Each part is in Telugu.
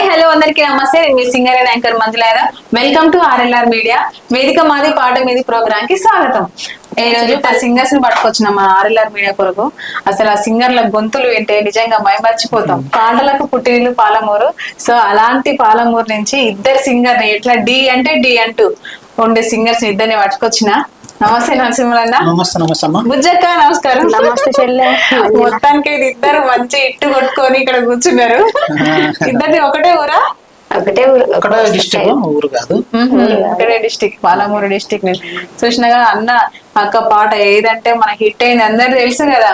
హాయ్ హలో అందరికీ నమస్తే. నేను మీ singer and anchor Manjula Yadav. Welcome to RLR media. వేదిక మాది పాట మీది ప్రోగ్రామ్ కి స్వాగతం. ఈ రోజు సింగర్స్ ని పట్టుకొచ్చినాం మన ఆర్ఎల్ఆర్ మీడియా కొరకు. అసలు ఆ సింగర్ల గొంతులు వింటే నిజంగా మైమర్చిపోతాం. పాటలకు పుట్టినిల్లు పాలమూరు. సో అలాంటి పాలమూరు నుంచి ఇద్దరు సింగర్ ని ఇట్లా డి అంటే డి అంటూ ఉండే సింగర్స్ ని ఇద్దరిని పట్టుకొచ్చిన. నమస్తే నరసింహన్న. నమస్తే. నమస్తే అమ్మా. బుజ్జక్క నమస్కారం. నమస్తే చెల్లె. మొత్తానికి ఇద్దరు మంచి ఇట్టు కొట్టుకొని ఇక్కడ కూర్చున్నారు. ఇద్దరిని ఒకటే ఊరా? ఒకటే ఊరు, ఒకటే డిస్ట్రిక్ట్, ఊరు కాదు. ఒకటే డిస్టిక్, పాలమూరు డిస్టిక్ నుంచి చూసినాగా అన్న అక్క పాట ఏదంటే మనకి హిట్ అయింది, అందరు తెలుసు కదా.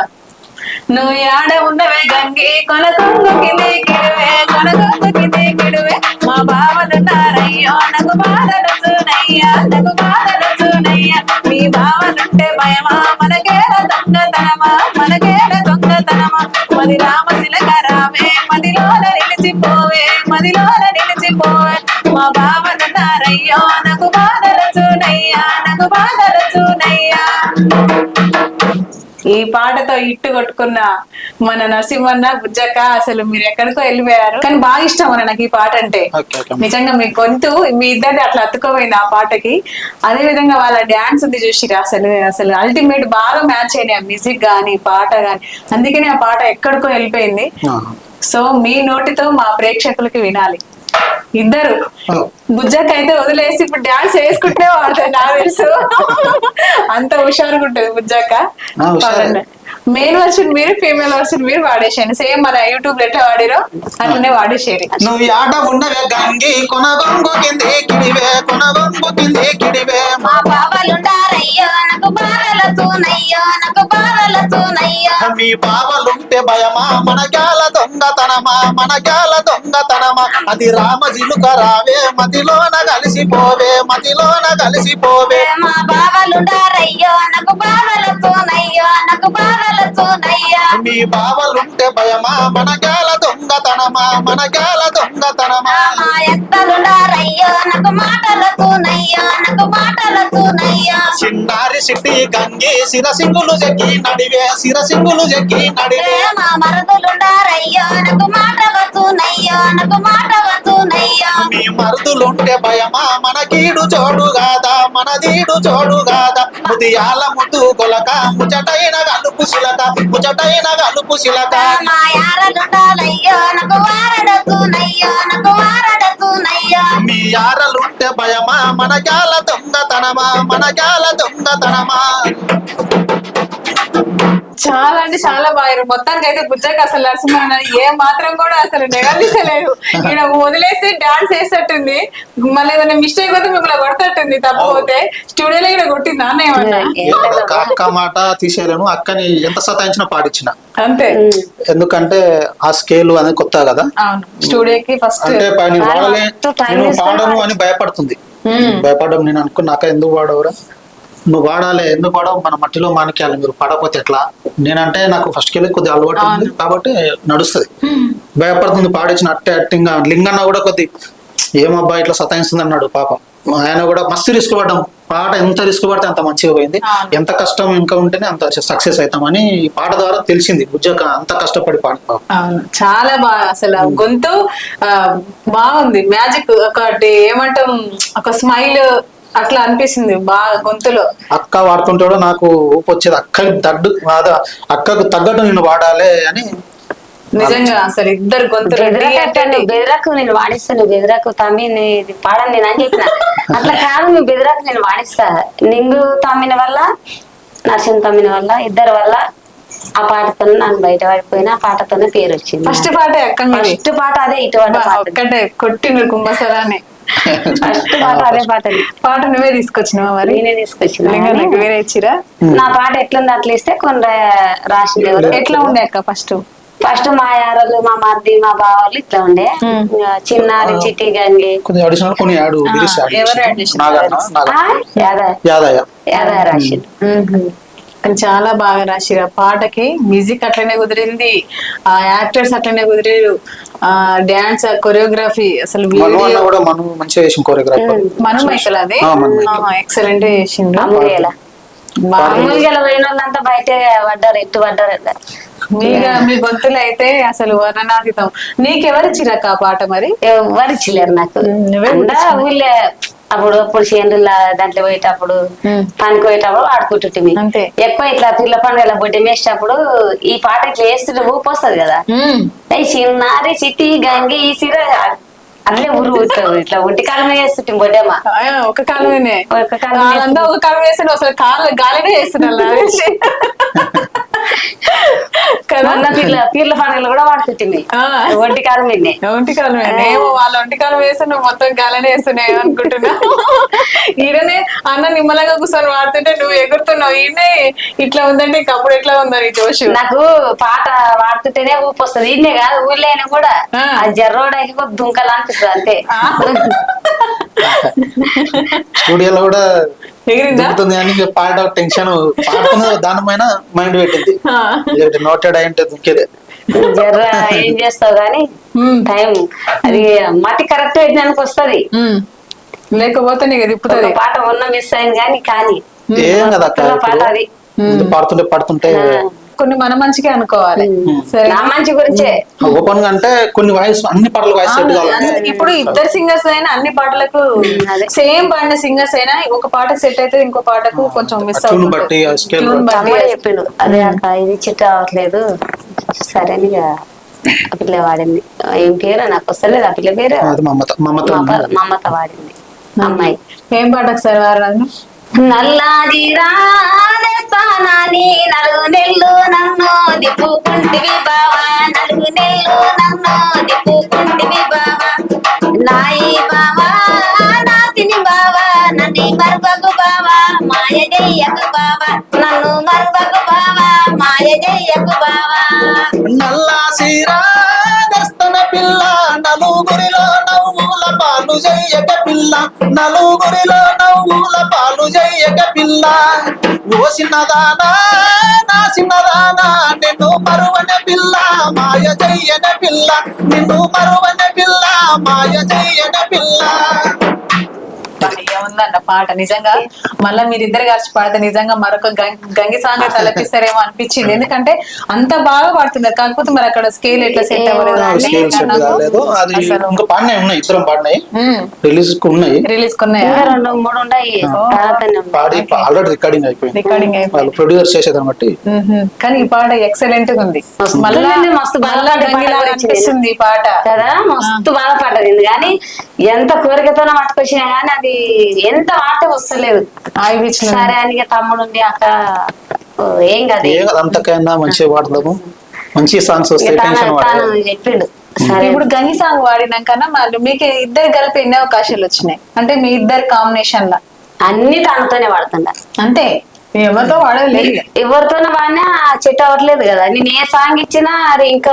నువ్వు ఆడ ఉండవే గంగి కొనకొంగుకి కిడువే, కొనకొంగుకి కిడువే, మా బావలున్నారయ్యో నాకు బాధలు చూనయ్యా, నాకు బాధలు చూనయ్యా. మీ బావలుంటే భయమా మనకేల దొంగతనమా, మనకేల దొంగతనమా. మది రామశిలక రావే, మదిలోన నిలిచిపోవే, మదిలోన నిలిచిపోవే. మా బావలున్నారయ్యో నాకు బాధలు చూనయ్యా, నాకు బాధలు చూనయ్యా. ఈ పాటతో ఇట్టు కొట్టుకున్న మన నరసింహన్న బుజ్జక్క అసలు మీరు ఎక్కడికో వెళ్ళిపోయారు, కానీ బాగా ఇష్టం అన్న నాకు ఈ పాట అంటే. నిజంగా మీ గొంతు మీ ఇద్దరిది అట్లా అతుక్కోపోయింది ఆ పాటకి. అదే విధంగా వాళ్ళ డాన్స్ ఉంది చూసిరా, అసలు అసలు అల్టిమేట్ బాగా మ్యాచ్ అయినాయి మ్యూజిక్ గానీ పాట గానీ. అందుకని ఆ పాట ఎక్కడికో వెళ్ళిపోయింది. సో మీ నోటితో మా ప్రేక్షకులకి వినాలి. ఇద్దరు బుజ్జక్క అయితే వదిలేసి ఇప్పుడు డాన్స్ వేసుకుంటే వాడుతుంది నాకు తెలుసు. అంత హుషారుగా ఉంటుంది బుజ్జక్క. మెయిన్ వర్షన్ మీరు, ఫీమేల్ వర్షన్ మీరు వాడేసాను. సేమ్ మన యూట్యూబ్ ఎట్లా వాడిరో అట్లనే వాడేసేది. నువ్వు ఆట ఉండవే గంగి కొనగొంగు కింది కిడివే, కొనగొంగు కింది కిడివే. మా బావలుండారయ్యో నాకు బాధలు చూనయ్యో, నాకు బాధలు చూనయ్యో. మీ బావలుంటే భయమా మనకాల దొంగతనమా, మనకాల దొంగతనమా. అది రామజిలుక రావే, మదిలోన కలిసిపోవే, మదిలోన కలిసిపోవే. మా బావలుండారయ్యో నాకు బాధలు చూనయ్యో, నాకు బాధలు చూనయ్యో. మీ బావలుంటే భయమా మనకాల దొంగతనమా, మనకాల దొంగతనమా. మా ఎత్తలుండారయ్యో నాకు మాటలు చూనయ్యో, నాకు మాటలు చూనయ్యో. చిన్నారి సిట్టి గంగి సిరసింగులు జగ్గి నడివే, సిరసింగులు జగ్గి నడివే. మా మరుదులుండారయ్యో నాకు మాటలు చూనయ్యో, నాకు మాటలు చూనయ్యో. మీ మరుదులుంటే భయమా మనకీడు చోడు గాదా, మనదీడు చోడు గాదా. ముదియాల ముద్దు గొలక ముచటైన గలుపు శిలక, ముచటైన గలుపు శిలక. మా యారలుండాలయ్యో నాకు వారడ చూనయ్యో, నాకు వారడ చూనయ్యో. మీ యారలుంటే భయమా మనకాల దొంగతనమా, మనకాల దొంగతనమా. చాలా అంటే చాలా బాగా. మొత్తానికి అయితే బుజ్జక్క అసలు నరసింహన్న ఏ మాత్రం కూడా అసలు నెగలిసలేదు. ఇక్కడ వదిలేసి డాన్స్ వేసేటట్టుంది. మళ్ళీ ఏదైనా మిస్టేక్ అయితే మిమ్మల్ని కొడతట్టుంది. తప్పపోతే స్టూడియోలో ఇక్కడ కొట్టింది నాన్న ఏమన్నా. అక్క మాట తీసేయలేను, అక్కని ఎంత సతాయించినా పాటించిన అంతే. ఎందుకంటే ఆ స్కేల్ అనేది కొత్త కదా. అవును, స్టూడియోకి ఫస్ట్ అంటే నేను పాడను అని భయపడుతుంది. భయపడడం నేను అనుకున్నాక ఎందుకు పాడవురా, నువ్వు పాడాలి, ఎందుకు పాడవు, మన మట్టిలో మానిక్యాలి, మీరు పాడకపోతే ఎట్లా. నేనంటే నాకు ఫస్ట్ కెళ్ళి కొద్దిగా అలవాటు ఉంది కాబట్టి నడుస్తుంది. భయపడుతుంది, పాడించిన అట్టే అట్టింగా. లింగన్న కూడా కొద్ది ఏమబ్బా ఇట్లా సతాయిస్తుంది అన్నాడు పాపం. ఆయన కూడా మస్తు రిస్క్ పడ్డాం. పాట ఎంత రిస్క్ పడితే అంత మంచిగా పోయింది. ఎంత కష్టం ఇంకా ఉంటేనే అంత సక్సెస్ అవుతామని ఈ పాట ద్వారా తెలిసింది. బుజ్జక్క అంత కష్టపడి పాట. చాలా బాగా అసలు గొంతు బాగుంది. మ్యాజిక్ ఒకటి ఏమంటాం, ఒక స్మైల్ అట్లా అనిపిస్తుంది బాగా గొంతులో. అక్క వాడుతుంటే కూడా నాకు ఊపు వచ్చేది. అక్కకు తగ్గట్టు నేను వాడాలి అని. నిజంగా అసలు ఇద్దరు గొంతులు. బెదరాకు నేను వాడిస్తాను, బెదరాకు తమ్మి పాడని నేను అని చెప్పిన. అట్లా కాదు, మీ బెదరాకు నేను వాడిస్తా. నింగు తమ్మిన వల్ల, నరసింహ తమ్మిన వల్ల, ఇద్దరి వల్ల ఆ పాటతో నన్ను బయట పడిపోయిన. ఆ పాటతోనే పేరు వచ్చింది. ఫస్ట్ పాట ఫస్ట్ పాట అదే, ఇటువంటి ఒక్కటే కొట్టిండ్రు కుంభసరాన్ని. ఫస్ట్ పాట అదే పాట నువ్వే తీసుకొచ్చినావా? మరి నేనే తీసుకొచ్చిన. వేరే ఇచ్చిరా? నా పాట ఎట్లుంది అట్లా ఇస్తే కొన్ని రాసింది. ఎట్లా ఉండే అక్క? ఫస్ట్ మా యారలు, మా మర్ది, మా బావాళ్ళు ఇట్లా ఉండే. చిన్నారి చిట్టి గంగి యాదయ్య రాసిండు. చాలా బాగా రాసిరు. ఆ పాటకి మ్యూజిక్ అట్లనే కుదిరింది, ఆ యాక్టర్స్ అట్లనే కుదిరేరు, ఆ డాన్స్ కొరియోగ్రఫీ అసలు మను మైకల్ అది ఎక్సలెంట్ చేసిండు. మామూలుగా పోయిన వాళ్ళంతా బయట పడ్డారు, ఎట్టు పడ్డారు. మీ గొంతులు అయితే అసలు వర్ణనాతీతం. నీకెవరిచ్చిరాక ఆ పాట మరి? ఎవరిచ్చలేరు నాకు. ఊళ్ళే అప్పుడు చేనుల దాంట్లో పోయేటప్పుడు పనికి పోయేటప్పుడు ఆడుకుంటుంటే అంతే. ఎక్కువ ఇట్లా పిల్ల పండుగ బొడ్డి వేసేటప్పుడు ఈ పాట ఇట్లా వేస్తుంటే ఊపి వస్తుంది కదా, చిన్నారి చిట్టి గంగి సిర అట్లే ఊరు ఇట్లా ఒంటి కాలమే వేస్తుంటే బొడ్డమ్మ. ఒక కాలమేనే, ఒక కాలం వేసిన అసలు గాలినే వేస్తున్నా కదా. పీర్ల పండుగలు కూడా వాడుతుంటుంది ఒంటి కాలం మీద. ఒంటి కాలం ఏమో వాళ్ళ ఒంటి కాలం వేస్తే నువ్వు మొత్తం గాలనే వేస్తున్నావు అనుకుంటున్నా. ఈయననే అన్న నిమ్మలంగా కూర్చొని వాడుతుంటే నువ్వు ఎగురుతున్నావు. ఈయనే ఇట్లా ఉందంటే ఇంకప్పుడు ఎట్లా ఉందని జోష్. నాకు పాట వాడుతుంటేనే ఊపి వస్తుంది. ఈయనే కాదు ఊళ్ళో అయినా కూడా ఆ జర్రోడ్ అయిపో దుంకలు అనిపిస్తుంది అంతే. స్టూడియోలో కూడా ఎగురుతుంది కానీ పాట టెన్షన్ పాడుతున్న దానిపైన మైండ్ పెట్టింది. నోటెడ్ అయింటే దుంకేదే. జర్ర ఏం చేస్తావు కానీ టైం అది మతి కరెక్ట్ అయినానికి వస్తుంది. లేకపోతే నీకు తిప్పుతుంది. పాట ఉన్న మిస్ అయింది కానీ ఏం కదా పాట అది పాడుతుంటే కొన్ని మన మంచిగా అనుకోవాలి. నా మంచి గురించే ఓపెన్ గా అంటే కొన్ని వాయిస్ అన్ని పాటలు వాయిస్ సెట్ కావాలి. ఇప్పుడు ఇద్దరు సింగర్స్ అయినా అన్ని పాటలకు సేమ్ పాడిన సింగర్స్ అయినా ఒక పాట సెట్ అయితే ఇంకో పాటకు కొంచెం మిస్ అవుతుంది. చెప్పిండు అదే అక్క ఇది చిట్ అవ్వట్లేదు సరే ఆ పిల్ల వాడింది. ఏం పేరు నాకు వస్తలేదు ఆ పిల్ల పేరు. మమత వాడింది అమ్మాయి. ఏం పాటకు సార్ వారు? నల్లాది రాస్తానాని 4 నెలలు నన్ను దిప్పుకుంటివి బావా, 4 నెలలు నన్ను దిప్పుకుంటివి బావా, నాయి బావా నాతిని బావా, నన్ను మరువకు బావా మాయ చెయ్యకు బావా, నన్ను మరువకు బావా మాయ చెయ్యకు బావా. నల్లా సీరాస్తన పిల్ల నలుగురిలో నవ్వుల పాలు చెయ్యక పిల్ల, నలుగురిలో నవ్వుల పాలు చెయ్యక పిల్ల, ఓ చిన్నదానా నా చిన్నదానా నిన్ను మరువనే పిల్ల మాయ చెయ్యనే పిల్ల, నిన్ను మరువనే పిల్ల మాయ చెయ్యనే పిల్ల. ఏముందన్న పాట నిజంగా మళ్ళా మీరిద్దరు కలిసి పాడితే నిజంగా మరొక గంగి సాంగ్ తలపిస్తారేమో అనిపించింది. ఎందుకంటే అంత బాగా పాడుతున్నారు. కాకపోతే మరి అక్కడ స్కేల్ ఎట్లా సెట్ అవ్వలేదు. రిలీజ్ ఆల్రెడీ రికార్డింగ్ అయిపోయింది. ప్రొడ్యూసర్ చేసేదాన్ని బట్టి. కానీ ఈ పాట ఎక్సలెంట్ గా ఉంది. అనిపిస్తుంది ఈ పాట కదా, మస్తు బాగా పాటది. కానీ ఎంత కోరికతో పట్టుకొచ్చినా కానీ అది ఎంత మాట వస్తలేదు. సరే అని తమ్ముడు ఉండి అక్క ఏం కాదు అంతకైనా మంచిగా పాడతాము, మంచి సాంగ్స్ చెప్పిండు. ఇప్పుడు గంగి సాంగ్ వాడినాకన్నా మళ్ళీ మీకు ఇద్దరు కలిపి ఎన్ని అవకాశాలు వచ్చినాయి? అంటే మీ ఇద్దరు కాంబినేషన్ లా అన్ని తనతోనే వాడుతుండ అంతే, ఎవరితో వాడలేదు. ఎవరితోనే వాడినా చెట్ అవ్వట్లేదు కదా. నేను ఏ సాంగ్ ఇచ్చినా అది ఇంకా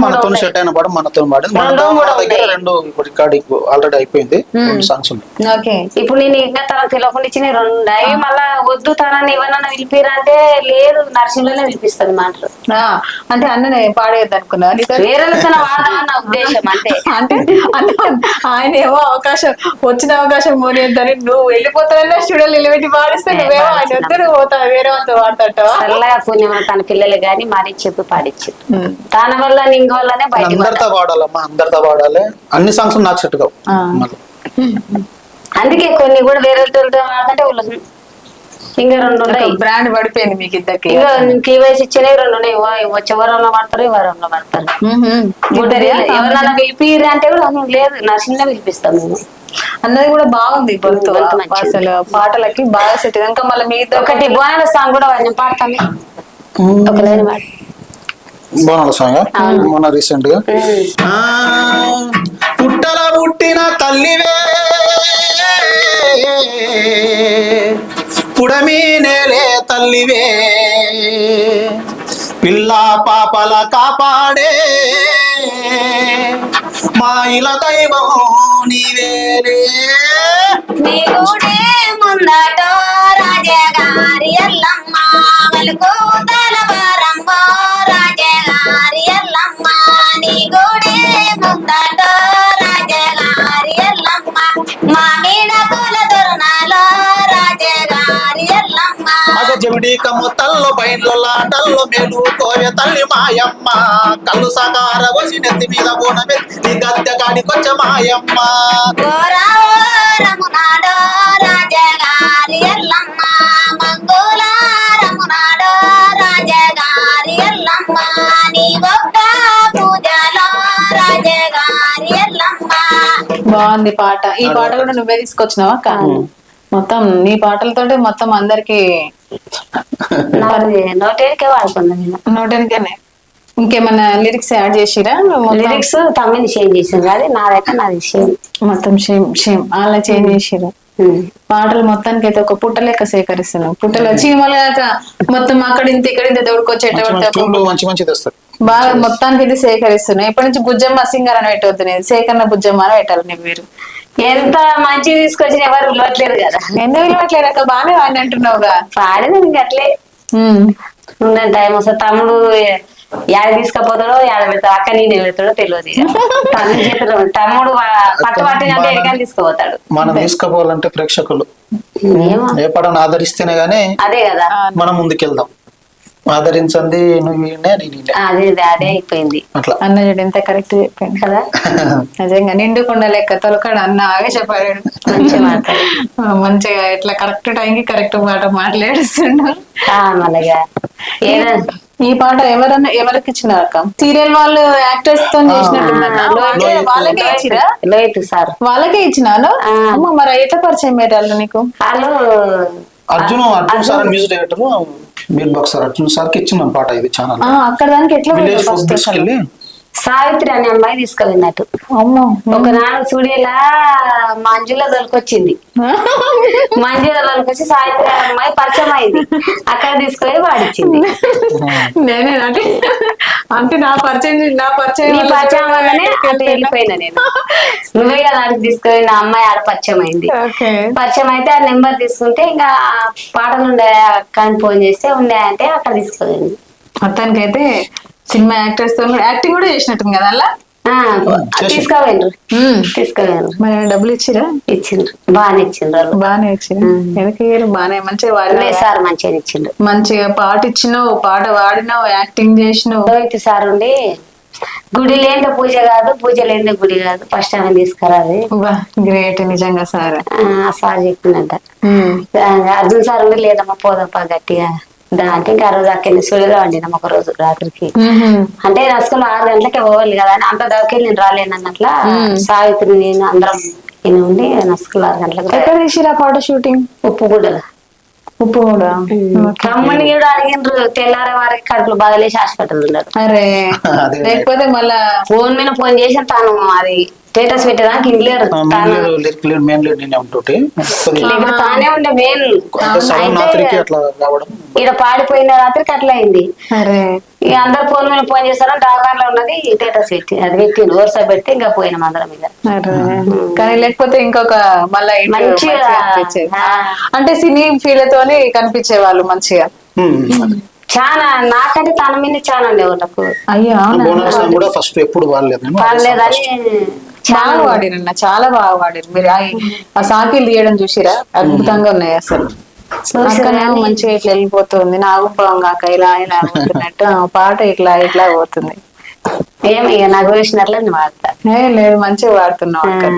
మనతో సెట్ అయిన పాడు మనతో ఆల్రెడీ అయిపోయింది. ఇప్పుడు నేను ఇంకా తనకు తెలియకుండా ఇచ్చిన 2 అవి మళ్ళా వద్దు తనని ఎవరన్నా పిలిపిరంటే లేదు నర్సింగ్లోనే పిలిపిస్తాను మాటలు. అంటే అన్న పాడేద్దు అనుకున్నా వేరే వాడదామన్న ఉద్దేశం అంతే. అంటే ఆయన ఏమో వచ్చిన అవకాశం మోనేద్దని నువ్వు వెళ్ళిపోతావన్నా స్టూడియోలు నిలబెట్టి పాడిస్తే నువ్వేమో ఆయన వద్దు వేరే వాళ్ళతో వాడతాట. చల్లగా పుణ్యం తన పిల్లలు గాని మరి చెప్పి పాడించు. తన వల్ల ఇంక వల్లనే బయట అందరితో పాడాలమ్మా, అందరితో పాడాలి. అన్ని సాంగ్స్ నాకు సెట్ కావు. అందుకే కొన్ని కూడా వేరే వాడుతుంటే ఇంకా 2 ఉన్నాయి. బ్రాండ్ పడిపోయింది మీకు ఇద్దరికి. కీ వయసు ఇచ్చినవి 2 ఉన్నాయి. వచ్చే వారంలో పడతారు, ఈ వారంలో పడతారు. ఎవరన్నా పిలిపిరి అంటే కూడా లేదు నర్సింగ్లో పిలిపిస్తాం మేము అన్నది కూడా బాగుంది. గొంతు అసలు పాటలకి బాగా సెట్. ఇంకా మళ్ళీ మీ ఒకటి బోనాల సాంగ్ కూడా నేను పాడతాను. ఒక లైన్ పాడు. బోనాల సాంగ్ మొన్న రీసెంట్ గా పుట్టల పుట్టిన తల్లివే పుడమి నేలే తల్లివే పిల్ల పాపల కాపాడే మా ఇల దైవం నీవేలే. నీ గుడే ముందట రాజగారి ఎల్లమ్మ వలుకు తలవారమ్మ రాజగారి ఎల్లమ్మ, నీ గుడే ముందట రాజగారి ఎల్లమ్మ మా మీద కుల దొరణాల రాజగారి ఎల్లమ్మ. జమిడి కమ్ముతల్లో బయన్లో లాటల్లో మేలు కోవె తల్లి మాయమ్మ కళ్ళు సగార వసి నెత్తి మీద బోనమే నీ గద్దె కాడికొచ్చ మాయమ్మ రమునాడో రాజగారి ఎల్లమ్మ మంగళారమునాడో రాజగారి ఎల్లమ్మ నీ ఒక్క పూజలో రాజగారి ఎల్లమ్మ. బాగుంది పాట. ఈ పాట కూడా నువ్వే తీసుకొచ్చినావా అక్క? మొత్తం నీ పాటలతోటి మొత్తం అందరికి నోటేరికే వాడుకున్నాను. నోటనికనే ఇంకేమన్నా లిరిక్స్ యాడ్ చేసిరా? లిరిక్స్ తమ్మిని చేంజ్ చేసింది, అది నాదైతే నాది సేమ్. మొత్తం సేమ్ అలా చేంజ్ చేసిరు. పాటలు మొత్తానికి అయితే ఒక పుట్ట లెక్క సేకరిస్తున్నాం. పుట్టలు చీమలు కాక మొత్తం అక్కడ ఇంత ఇక్కడ ఇంత మంచి మంచి తెస్తారు బాగా మొత్తానికి అయితే సేకరిస్తున్నాయి. ఇప్పటి నుంచి బుజ్జమ్మ సింగర్ అని పెట్టవద్దు, సేకరణ బుజ్జమ్మ అని పెట్టాలి నీ పేరు. ఎంత మంచి తీసుకొచ్చిన ఎవరు విలువట్లేదు కదా. ఎందుకు విలువట్లేదు అక్క? బాగానే వాడిని అంటున్నావుగా. పాడేది ఇంక అట్లే ఉన్న టైం వస్తుంది. తమ్ముడు యాడ తీసుకపోతాడో యాడ పెడతాడు, అక్క నేను పెడతాడో తెలియదు. తమ్ముడు పట్ట పట్టినంటే ఎక్కడికైనా తీసుకుపోతాడు. మనం తీసుకుపోవాలంటే ప్రేక్షకులు ఏ పడని ఆదరిస్తేనే గానీ అదే కదా మనం ముందుకెళ్దాం. ఆదరించండి అదే అదే అయిపోయింది. అట్లా అన్న చూడు ఎంత కరెక్ట్ చెప్పాను కదా. నిజంగా నిండుకుండా లెక్క తొలకడు అన్న ఆవేశపడాడు. మంచిగా ఇట్లా కరెక్ట్ టైంకి కరెక్ట్ మాట మాట్లాడుతుండు. ఈ పాట ఎవరికి ఇచ్చినారు అక్క? సీరియల్ వాళ్ళు యాక్టర్స్ తో చేసినట్టు వాళ్ళకే ఇచ్చిరా? లేదు సార్, వాళ్ళకే ఇచ్చినాను. మరి ఎట్లా పరిచయం పెట్టాలి నీకు? వాళ్ళు Arjun sir music director, beat boxer Arjun sir కి ఇచ్చిన పాట ఇది ఛానల్. అక్కడ దానికి ఎట్లా సావిత్రి అనే అమ్మాయి తీసుకెళ్ళినట్టు. ఒకనాడు స్టూడియోలా మంజులో దొరికొచ్చింది. మంజులో దొరికొచ్చి సావిత్రి అనే అమ్మాయి పరిచయం అయింది. అక్కడ తీసుకొని వాడిచ్చింది. నేనే అంటే నా పరిచయం వల్లనే అటు వెళ్ళిపోయినా నేను. నువ్వే కదా అడిగి తీసుకొని నా అమ్మాయి ఆడ పరిచయం అయింది. పరిచయం అయితే ఆ నెంబర్ తీసుకుంటే ఇంకా పాటలు ఉండే అక్కని ఫోన్ చేస్తే ఉండే అంటే అక్కడ తీసుకెళ్ళింది. మొత్తానికైతే సినిమా యాక్టర్స్ తో యాక్టింగ్ కూడా చేసినట్టుంది కదా అలా. తీసుకెళ్ళారు. మరి డబ్బులు ఇచ్చిరా? ఇచ్చిండ్రు, బాగానే ఇచ్చిండ్రు. బాగానే ఇచ్చిండ్రు. ఎందుకు బాగానే మంచిగా వాడినా సార్, మంచిగా ఇచ్చిండ్రు. మంచిగా పాట ఇచ్చినావు, పాట వాడినావు, యాక్టింగ్ చేసినావు. రోహిత్ సార్ ఉండి గుడి లేని పూజ కాదు, పూజ లేని గుడి కాదు, ఫస్ట్ ఆమె తీసుకురాదు. గ్రేట్ నిజంగా సార్. సార్ చెప్పిందంట. అర్జున్ సార్ ఉండి లేదమ్మా పోదప్ప గట్టిగా అంటే ఇంకా ఆ రోజు అక్కడ సుడిగా వండినాం ఒక రోజు రాత్రికి. అంటే రసకులు 6 గంటలకే పోవాలి కదా అని అంత దవకెళ్ళి నేను రాలేను అన్నట్ల సావిత్రి నేను అందరం ఉండి నసుకులు 6 గంటలకు. ఎక్కడ తీసిరా పాట షూటింగ్? ఉప్పుగూడలో. తమ్ముని కూడా అడిగిండ్రు, తెల్లారే వారికి కడుపులు బాధలేసి హాస్పిటల్ ఉన్నారు. అరే లేకపోతే మళ్ళా ఫోన్ మీద ఫోన్ చేసి తాను అది స్టేటస్ పెట్టడానికి ఇంగ్లేరు తానే ఉండే మెయిన్. ఇక్కడ పాడిపోయిన రాత్రికి అట్లా అయింది. ఇక అందరు ఫోన్ మీద ఫోన్ చేస్తారని డాకార్లో ఉన్నది స్టేటస్ పెట్టి అది పెట్టిండు. వరుస పెడితే ఇంకా పోయినాం అందరం మీద. కానీ లేకపోతే ఇంకొక మళ్ళీ మంచిగా అంటే సినీ ఫీల్ తోని కనిపించే వాళ్ళు మంచిగా. చాలా నాకంటే తన మీద చాలా ఉండేవాళ్ళు నాకు. అయ్యా ఫస్ట్ ఎప్పుడు వాళ్ళేదని చాలా వాడిరన్న, చాలా బాగా వాడిరు మీరు. ఆ సాకిలు తీయడం చూసిరా? అద్భుతంగా ఉన్నాయి అసలు. మంచిగా ఇట్లా వెళ్ళిపోతుంది, నాగుపాం కాక ఇలా ఇలా పోతున్నట్టు పాట ఇట్లా ఇట్లా పోతుంది. ఏమి నాకు వేసినట్లే వాడతా. లేదు మంచిగా వాడుతున్నావు అక్కడ.